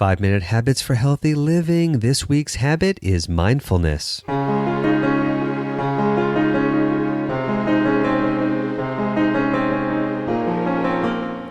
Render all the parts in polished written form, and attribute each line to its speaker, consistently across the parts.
Speaker 1: 5-Minute Habits for Healthy Living. This week's habit is mindfulness.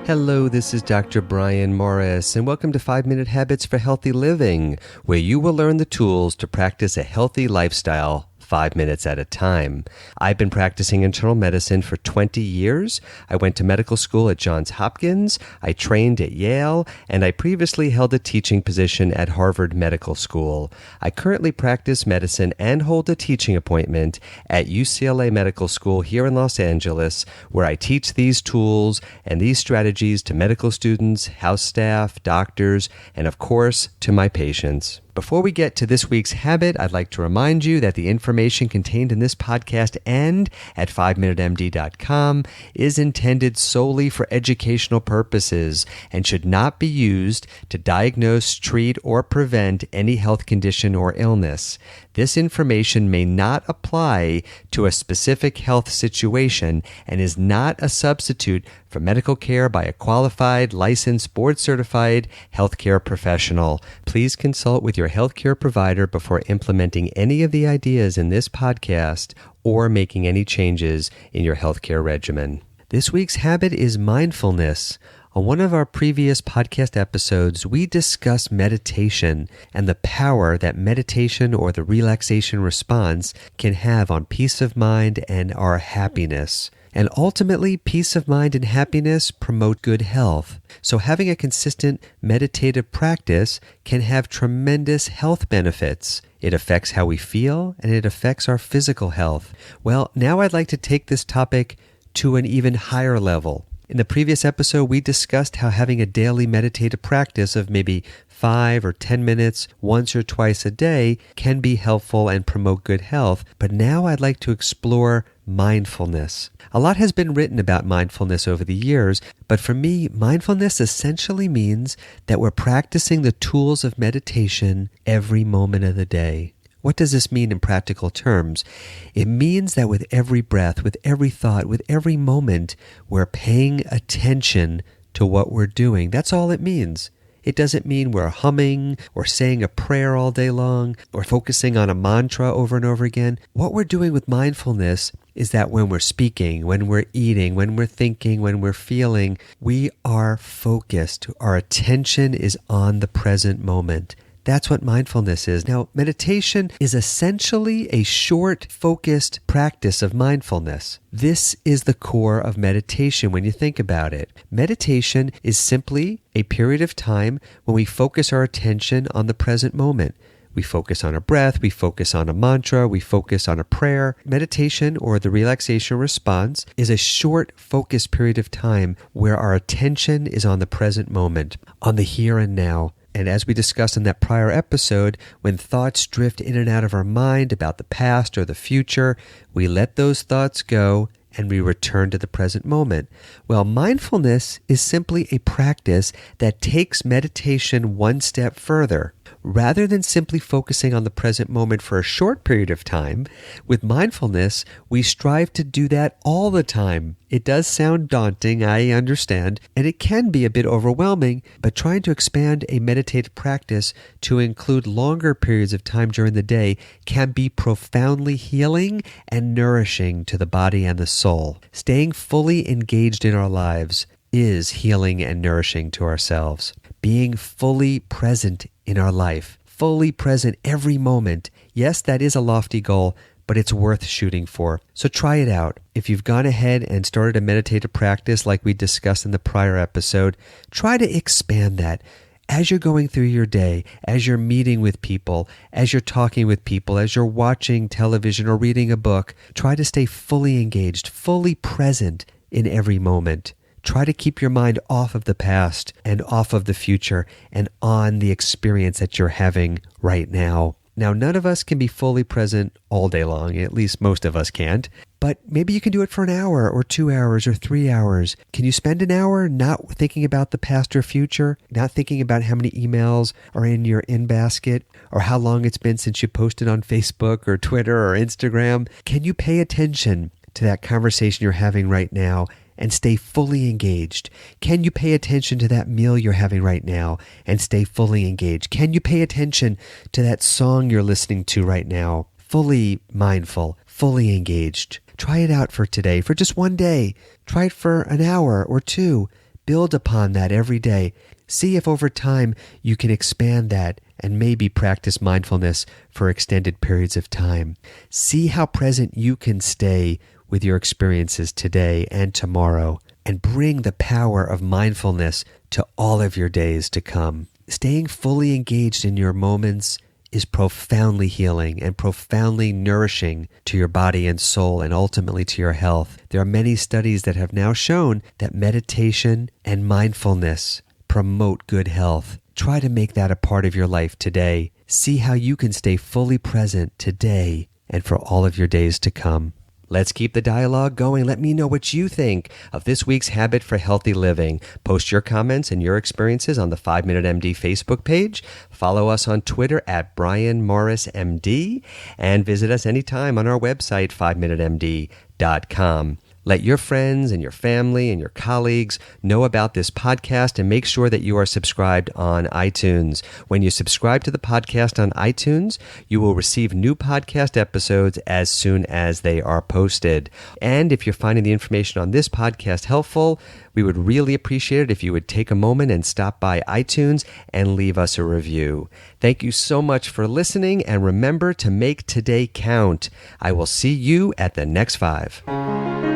Speaker 1: Hello, this is Dr. Brian Morris, and welcome to 5-Minute Habits for Healthy Living, where you will learn the tools to practice a healthy lifestyle 5 minutes at a time. I've been practicing internal medicine for 20 years. I went to medical school at Johns Hopkins, I trained at Yale, and I previously held a teaching position at Harvard Medical School. I currently practice medicine and hold a teaching appointment at UCLA Medical School here in Los Angeles, where I teach these tools and these strategies to medical students, house staff, doctors, and of course, to my patients. Before we get to this week's habit, I'd like to remind you that the information contained in this podcast and at 5minutemd.com is intended solely for educational purposes and should not be used to diagnose, treat, or prevent any health condition or illness. This information may not apply to a specific health situation and is not a substitute for medical care by a qualified, licensed, board-certified healthcare professional. Please consult with your healthcare provider before implementing any of the ideas in this podcast or making any changes in your healthcare regimen. This week's habit is mindfulness. On one of our previous podcast episodes, we discussed meditation and the power that meditation or the relaxation response can have on peace of mind and our happiness. And ultimately, peace of mind and happiness promote good health. So having a consistent meditative practice can have tremendous health benefits. It affects how we feel and it affects our physical health. Well, now I'd like to take this topic to an even higher level. In the previous episode, we discussed how having a daily meditative practice of maybe 5 or 10 minutes once or twice a day can be helpful and promote good health. But now I'd like to explore mindfulness. A lot has been written about mindfulness over the years, but for me, mindfulness essentially means that we're practicing the tools of meditation every moment of the day. What does this mean in practical terms? It means that with every breath, with every thought, with every moment, we're paying attention to what we're doing. That's all it means. It doesn't mean we're humming or saying a prayer all day long or focusing on a mantra over and over again. What we're doing with mindfulness is that when we're speaking, when we're eating, when we're thinking, when we're feeling, we are focused. Our attention is on the present moment. That's what mindfulness is. Now, meditation is essentially a short, focused practice of mindfulness. This is the core of meditation when you think about it. Meditation is simply a period of time when we focus our attention on the present moment. We focus on a breath, we focus on a mantra, we focus on a prayer. Meditation, or the relaxation response, is a short, focused period of time where our attention is on the present moment, on the here and now. And as we discussed in that prior episode, when thoughts drift in and out of our mind about the past or the future, we let those thoughts go and we return to the present moment. Well, mindfulness is simply a practice that takes meditation one step further. Rather than simply focusing on the present moment for a short period of time, with mindfulness, we strive to do that all the time. It does sound daunting, I understand, and it can be a bit overwhelming, but trying to expand a meditative practice to include longer periods of time during the day can be profoundly healing and nourishing to the body and the soul. Staying fully engaged in our lives is healing and nourishing to ourselves. Being fully present in our life, fully present every moment. Yes, that is a lofty goal, but it's worth shooting for. So try it out. If you've gone ahead and started a meditative practice like we discussed in the prior episode, try to expand that. As you're going through your day, as you're meeting with people, as you're talking with people, as you're watching television or reading a book, try to stay fully engaged, fully present in every moment. Try to keep your mind off of the past and off of the future and on the experience that you're having right now. Now, none of us can be fully present all day long, at least most of us can't, but maybe you can do it for an hour or 2 hours or 3 hours. Can you spend an hour not thinking about the past or future, not thinking about how many emails are in your in-basket or how long it's been since you posted on Facebook or Twitter or Instagram? Can you pay attention to that conversation you're having right now and stay fully engaged? Can you pay attention to that meal you're having right now and stay fully engaged? Can you pay attention to that song you're listening to right now? Fully mindful, fully engaged. Try it out for today, for just one day. Try it for an hour or two. Build upon that every day. See if over time you can expand that and maybe practice mindfulness for extended periods of time. See how present you can stay with your experiences today and tomorrow, and bring the power of mindfulness to all of your days to come. Staying fully engaged in your moments is profoundly healing and profoundly nourishing to your body and soul and ultimately to your health. There are many studies that have now shown that meditation and mindfulness promote good health. Try to make that a part of your life today. See how you can stay fully present today and for all of your days to come. Let's keep the dialogue going. Let me know what you think of this week's habit for healthy living. Post your comments and your experiences on the 5 Minute MD Facebook page. Follow us on Twitter at Brian Morris MD, and visit us anytime on our website, 5minutemd.com. Let your friends and your family and your colleagues know about this podcast, and make sure that you are subscribed on iTunes. When you subscribe to the podcast on iTunes, you will receive new podcast episodes as soon as they are posted. And if you're finding the information on this podcast helpful, we would really appreciate it if you would take a moment and stop by iTunes and leave us a review. Thank you so much for listening, and remember to make today count. I will see you at the next 5.